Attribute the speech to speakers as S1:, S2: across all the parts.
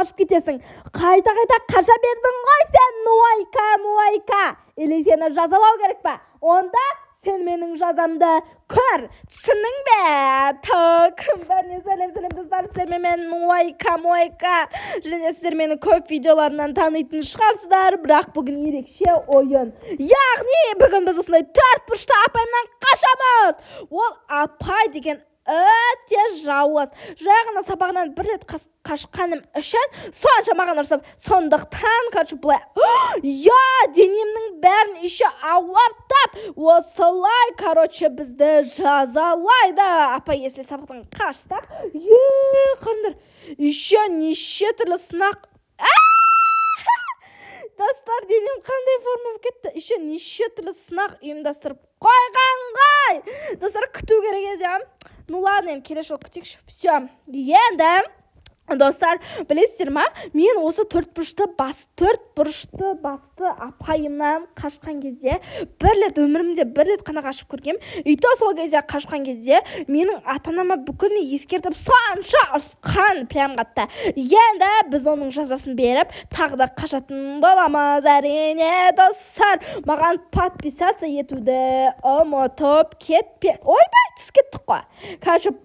S1: қашып кетесің. Қайта қаша бердің ғой сен, нуайка. Или сені жазалау керек па? Онда сен менің жазамды көр, түсінің бе? Так, бәріне сәлем достар, сіздермен мен нуайка. Және сіздер мені көп видеоларынан танитын шығарсыздар, бірақ бүгін ерекше ойын. Яғни бүгін біз осындай 4 бұрышты апайымнан қашамыз. Ол апай деген өте жауыз. Жай ғана сабағынан бір рет қашқаным үшін сонша маған ұрсып, сондықтан былай денемнің бәрін еще ауыртып, осылай бізді жазалайды. Апай, если сабақтан қашсақ, қарыңдар, еще неше түрлі сынақ. Достар, денем қандай форма кетті? Еще неше түрлі сынақ ұйымдастырып қойған ғой. Достар, күту керек еді. Ну ладно, келесі жолы күтейікші. Все, енді достар, білесіздер ма, мен осы 4 бұрышты басты апайымнан қашқан кезде өмірімде бір рет қана қашып көргем. Үйті сол кезде қашқан кезде менің ата-анама бүкіл ескертіп сонша ұрысқан прям қатты. Енді біз оның жазасын беріп тағы да қашатын боламыз. Әрине достар, маған подписаться етуді ұмытып кетпе. Ойбай, түс кеттік қой.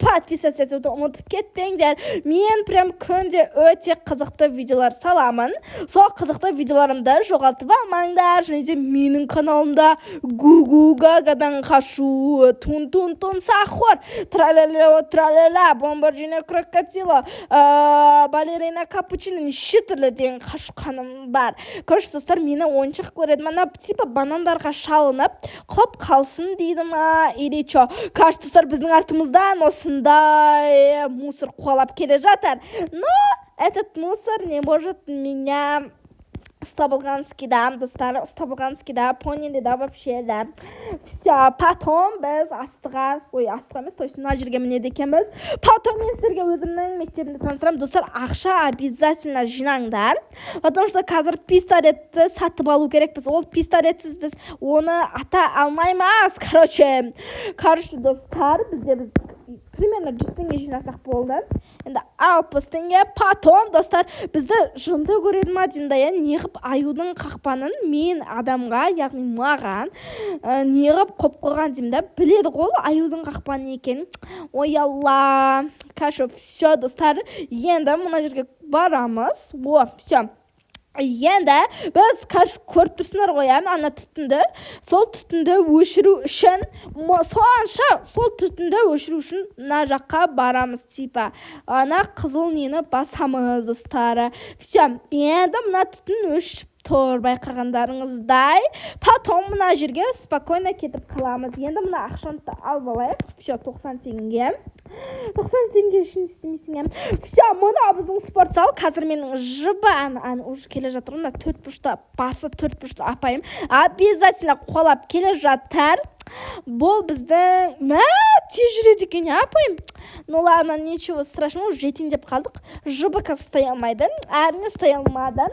S1: Подписаться етуді ұмытып кетпеңдер. Мен прям күнде өте қызықты видеолар саламын. Сол қызықты видеоларымды жоғалтып алмаңдар. Және де менің каналымда гу-гу-гагадан қашу, тун-тун-тун сахор, тра-ля-ля, бомбарджино крокодило, балерина капучино, неше түрлі деген қашқаным бар. Көрші достар, мені ойыншық көреді. Мана типа банандарға шалынып, құлап қалсын дейді ма, или чо. Көрші достар, біздің артымыздан осындай мусор қуалап келе жатыр. Но этот мусор не может меня Стабылганский, да, достар, Стабылганский, да, поняли, да, вообще, да. Все, потом біз астыға емес, то есть мына жерге мінеді екенбіз. Потом мен сіздерге өзімнің мектебімді таныстырамын. Достар, ақша обязательно жинаңдар. Потому что қазір пистолетті сатып алу керекпіз. Ол пистолетсіз біз оны ата алмаймыз. Короче, достар, біз примерно 100 теңге жинасақ болды. Енді 60 теңге. Потом, достар, бізді жынды көреді ма деймін да, неғып аюдың қақпанын мен адамға, яғни маған, неғып қоп қойған деймін да, біледі ғой аюдың қақпаны екен. Ой алла. Короче, все, достар, енді мына жерге барамыз. Все. Енді біз көріп тұрсыңдар ғой, ана түтінді, сол түтінді өшіру үшін, мына жаққа барамыз, типа, ана қызыл нені басамыз, достары. Все, енді мына түтін өшіріп тұр, байқағандарыңыздай. Потом мына жерге спокойно кетіп қаламыз. Енді мына ақшаны алып алайық. Все, 90 теңге. 90 теңге үшін істемесің. Все, мына біздің спортзал. Қазір менің жұбан уже келе жатыр. Мына 4 бұрышты басы 4 бұрышты апайым обязательно қуалап келе жатыр. Бұл біздің тез жүреді екен, апайым. Ну ладно, ничего страшного, уже жетейін деп қалдық. ЖБК ұстай алмайды, әрине ұстай алмады.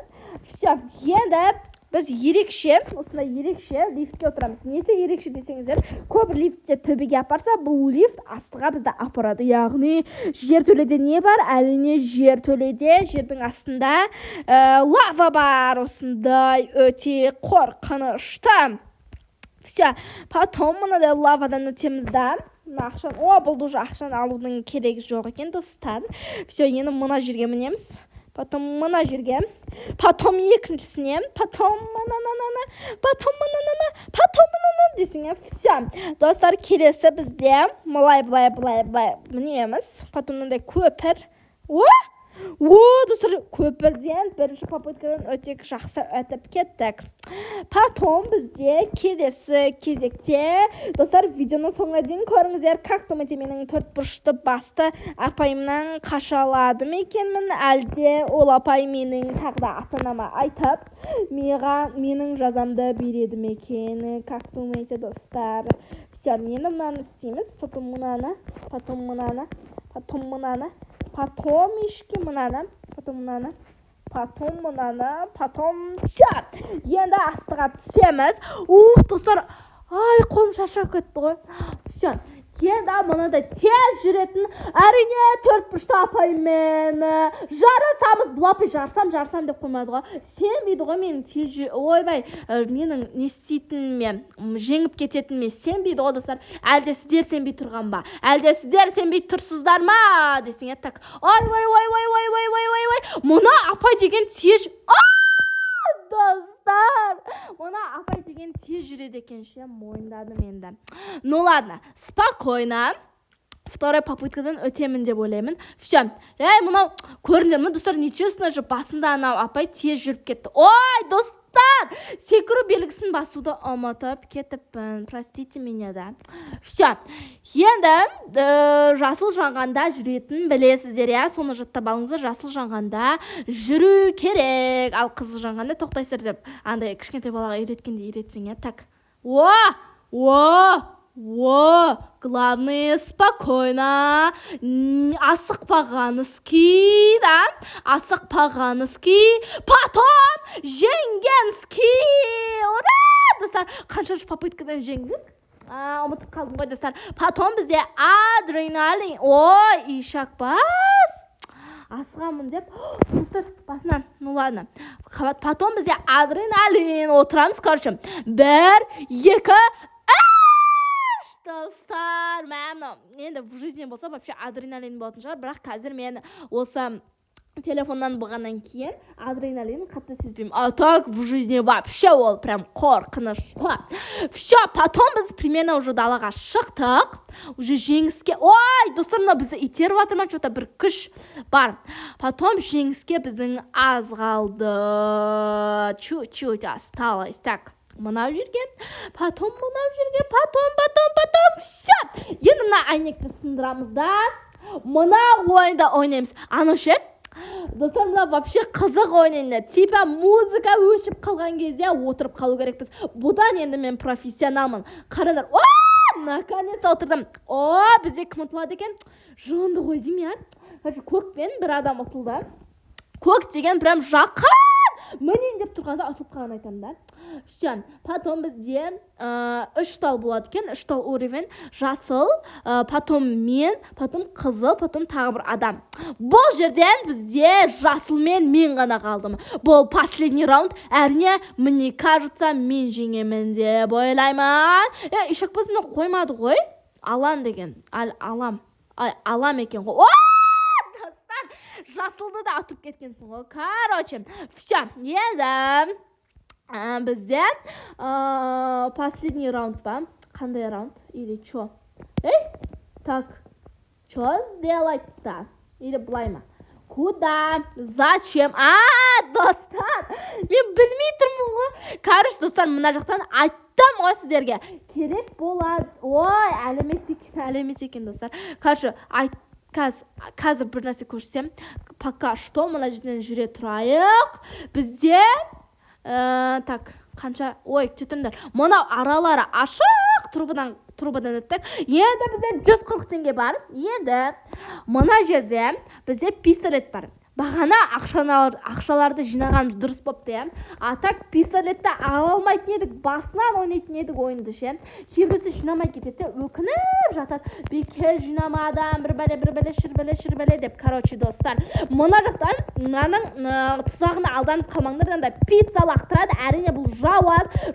S1: Все, енді біз осындай ерекше лифтке отырамыз. Несі ерекше десеңіздер, көп лифтте төбеге апарса, бұл лифт астыға бізді апарады. Яғни, жертөледе не бар? Әрине, жертөледе, жердің астында лава бар, осындай өте қорқынышты. Все, потом мынадай лавадан өтеміз да. Бұл уже ақшаны алудың керегі жоқ екен, достар. Все, енді мына жерге мінеміз. Потом мына жерге, потом екіншісіне, потом десіңе. Все, достар, келесі бізде былай мінеміз. Потом мынандай көпір. Достар, көпірден бірінші попыткадан өтек жақсы өтіп кеттік. Потом бізде келесі кезекте, достар, видеоны соңына дейін көріңіздер, как думаете, менің 4 бұрышты басты апайымнан қашаладым екенмін, әлде ол апай менің тағда ата-анама айтып, менің жазамды береді ме екен, как думаете, достар? Все, енді мынаны істейміз, потом мынаны, потом мынаны, потом мынаны, потом ешке мынаны, потом мынаны, потом мынаны, потом все. Енді астыға түсеміз. Достар, қолым шаршап кетті ғой. Все. енді мынадай тез жүретін әрине төртбұрышты апаймен жарысамыз. Бұл апай жарысам деп қоймады ғой. Сенбейді ғой менің тез ойбай менің не істейтініме, жеңіп кететініме сенбейді ғой достар. Әлде сіздер сенбей тұрған ба? Әлде сіздер сенбей тұрсыздар ма? Десең так. Ой. Мұна апай деген тез достар, мына апай деген тез жүреді екен ше, мойындадым енді. Ну ладно, спокойно. Второй попыткадан өтемін деп ойлаймын. Все. Мынау көрдіңдер ме достар, нечестно же, басында анау апай тез жүріп кетті. Ой, достар, секіру белгісін басуды ұмытып кетіппін. Простите меня, да. Все. Енді жасыл жанғанда жүретін білесіздер, я? Соны жаттап алыңыздар. Жасыл жанғанда жүру керек. Ал қызыл жанғанда тоқтайсыздар деп. Андай кішкентай балаға үйреткенде үйретсең, я? Так. Главное, спокойно. Асықпағанызки, да? Асықпағанызки. Потом жеңгенскі. Ура! Достар, қанша попыткадан жеңдік? Ұмытып қалдым ғой, достар. Потом бізде адреналин. Ой, ишак бас. Асығамын деп. Достар, басынан. Ну ладно. Потом бізде адреналин. Отырамыз, короче. 1, 2, 3. Достар, мәмі. Енді в жизни болса, вообще адреналин болатын шығар. Бірақ қазір мен осы телефоннан бұғаннан кейін адреналин қатты сезбеймін. А так в жизни вообще ол прям қорқынышты. Все, потом біз примерно уже далаға шықтық. Уже жеңіске. Ой, достар, мына бізді итеріп жатыр ма? Что-то бір күш бар. Потом жеңіске біздің аз қалды. Чуть-чуть осталось. Так. Мынау жерге, потом мынау жерге, потом, все. Енді мына әйнекті сындырамыз да, мына ойында ойнаймыз. Аны ше, достар, мына вообще қызық ойнайды. Типа музыка өшіп қалған кезде отырып қалу керекпіз. Бұдан енді мен профессионалмын. Қараңдар, наконец отырдым. Бізде кім ұтылады екен? Жонды ғой дейм, я. Көкпен бір адам ұтылды. Көк деген прям жақын. Мінен деп тұрғанда ұтылып қалған айтам да. Все, потом бізде 3 тал болады екен, 3 тал уровень. Жасыл, потом мен, потом қызыл, потом тағы бір адам. Бұл жерден бізде жасыл мен ғана қалдым. Бұл последний раунд. Әрине, мне кажется, мен жеңемін деп ойлаймын. Ишак біз мені қоймады ғой. Алам деген. Алам екен ғой. Жасылды да атып кеткенсің ғой. Короче, все, енді бізде последний раунд ба? Қандай раунд? Или чё? Так, чё сделать-то? Или былай ма? Куда? Зачем? Достар, мен білмей тұрмын ғой. Короче, достар, мына жақтан айттым ғой сіздерге. Керек болады. Ой, әлемес екен, достар. Короче, қазір бір нәрсе көрсем, пока что мына жерден жүре тұрайық. Бізде так, қанша, түтіндер. Мұнау аралары ашық, трубадан өттік. Енді бізде 140 теңге бар. Енді мұна жерде бізде пистолет бар. Бағана ақшаларды жинағанымыз дұрыс бопты, я. Так пистолетті ала алмайтын едік, басынан ойнайтын едік ойынды ше. Кейбірісі жинамай кетеді, өкініп жатады. Бекер жинамадым, бір бәле, шір деп. Короче, достар, мұна жақтан мынаның тұзағына алданып қалмаңдар, андай пицца лақтырады. Әрине бұл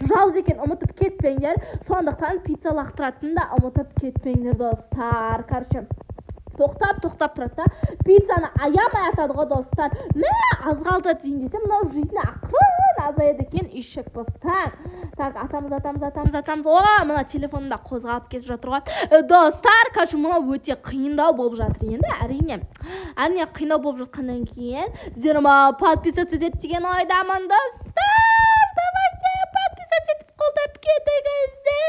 S1: жауыз екен, ұмытып кетпеңдер. Сондықтан пицца лақтыратынын да ұмытып кетпеңдер, достар. Короче, тоқтап тұрады да, пиццаны аямай атады ғой, достар. Аз қалды дейін десем, мынау жизнь ақырын азаяды екен, ишек бастан. Так, атамыз. Мына телефонында қозғалып кетіп жатыр ғой. Достар, короче, мынау өте қиындау болып жатыр енді, әрине қиындау болып жатқаннан кейін сіздер подписаться етеді деген ойдамын, достар. Давайте подписаться етіп қолдап кетіңіздер.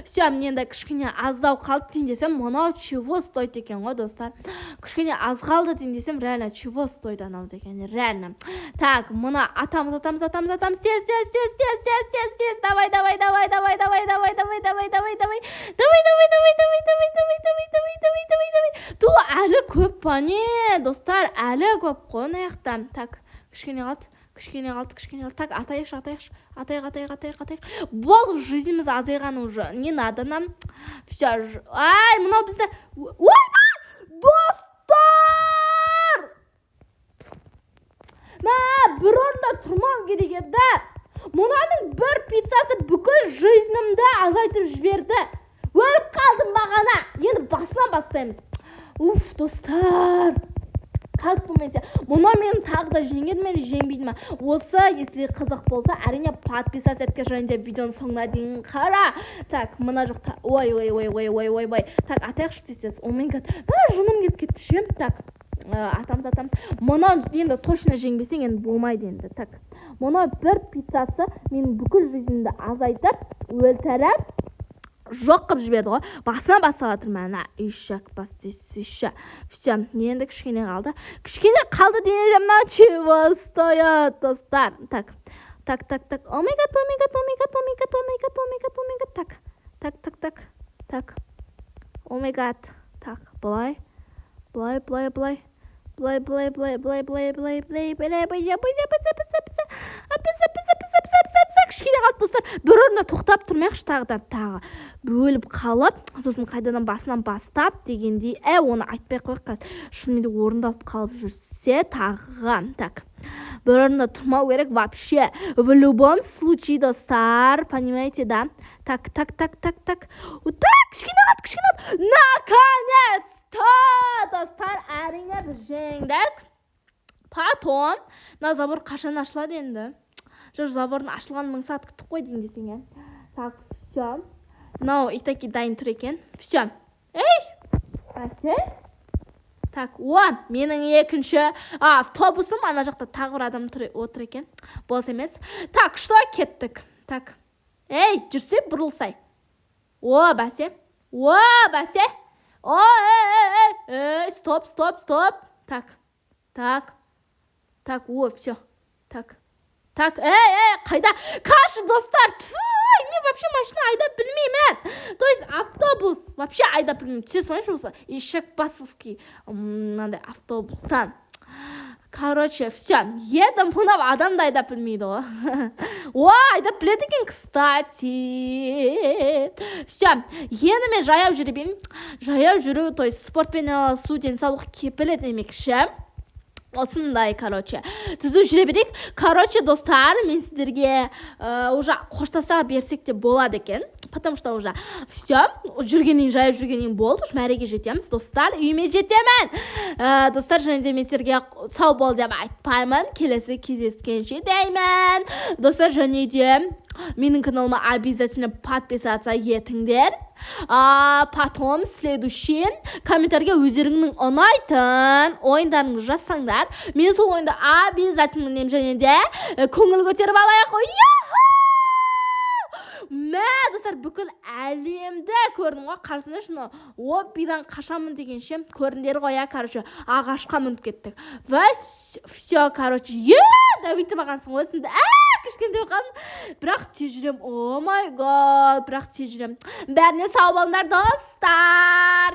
S1: Все, енді кішкене аздау қалды дейін десем, мынау чего стоит екен ғой, достар. Кішкене аз қалды дейін десем, реально чего стоит анау деген, реально. Так, мына атамыз. Тез. Давай. Әлі көп па не, достар, әлі көп қой аяқтан. Так, кішкене қалды. кішкене қалды. Так, атайықшы. Атайық. Бол, жизніміз азайған уже. Не надо нам. Все. Ай, мынау бізді... Ойбай! Достар! Бір орында тұрмау керек еді. Мұнаның бір пиццасы бүкіл жизнімді азайтып жіберді. Өліп қалдым бағана. Енді басынан бастаймыз. Уф, достар. Как думаете, мұна мені тағы да жеңеді ме, жеңбейді ме? Осы, если қызық болса, әрине подписаться етке және де видеоның соңына дейін қара. Так, мына жақта. Ой. Так, атайықшы десеңіз. О май гад. Жыным кетті ше. Так, атамыз. Мұна енді точно жеңбесең енді болмайды енді. Так. Мұна бір пиццасы менің бүкіл жизнімді азайтып, өлтіріп, жоқ қып жіберді ғой. Басынан бастап жатырмын ана ишак бастысы. Все, енді кішкене қалды денеже мына чего стоят, достар. Так. О май гад. Так. О май гад. Так, былай. Кішкене қалды, достар. Бір орында тоқтап тұрмайықшы тағы бөліп қалып, сосын қайдадан басынан бастап дегендей, оны айтпай қойық. Шынымен орындалып қалып жүрсе тағы. Так. Бір орында тұрмау керек вообще. В любом случае, достар, понимаете, да? Так. Кішкене қалды. Наконец-то, достар, әрине біз жеңдік. Потом, забор қашан ашылады енді? Забордың ашылған 1000 сағат күттік қой дейін десең. Так, все. Мынау итаки дайын тұр екен. Все. Бәсе. Так, менің екінші автобусым. Ана жақта тағы бір адам отыр екен. Бос емес. Так, что кеттік? Так. Жүрсе бұрылсай. Бәсе. Стоп. Так, все. Так, қайда? Қашы, достар? Мен вообще машина айдап білмеймін. То есть автобус вообще айдап білмеймін. Түсе салайыншы осы ишек басыский мынандай автобустан. Короче, все. Едім, мынау адам да айдап білмейді ғой. Айдап біледі екен, кстати. Все. Енді мен жаяу жүру, то есть спортпен айналысу денсаулық кепілі демекші. Осындай, түзу жүре берейік. Достар, мен сіздерге уже қоштаса берсек те болады екен. Потому что уже все, жаяу жүргеннен болды. Мәреге жетеміз, достар. Үйіме жетемін. Достар, және де мен сіздерге сау бол деп айтпаймын. Келесі кездескенше деймін. Достар, және де менің каналыма обязательно подписаться етіңдер. Потом следующий комментарийге өздеріңнің ұнайтын ойындарыңызды жазсаңдар, мен сол ойынды обязательно мінем, және де көңіл көтеріп алайық. Достар, бүкіл әлемді көрдім ғой. Қарсында шыны биден қашамын дегенше көріндер ғой. Ағашқа мүніп кеттік. Все, давайте бағансың өсімді. Кішкенде қалдым. Бірақ тез жүрем. О май гад, бірақ тез жүрем. Бәріне сау болыңдар, достар.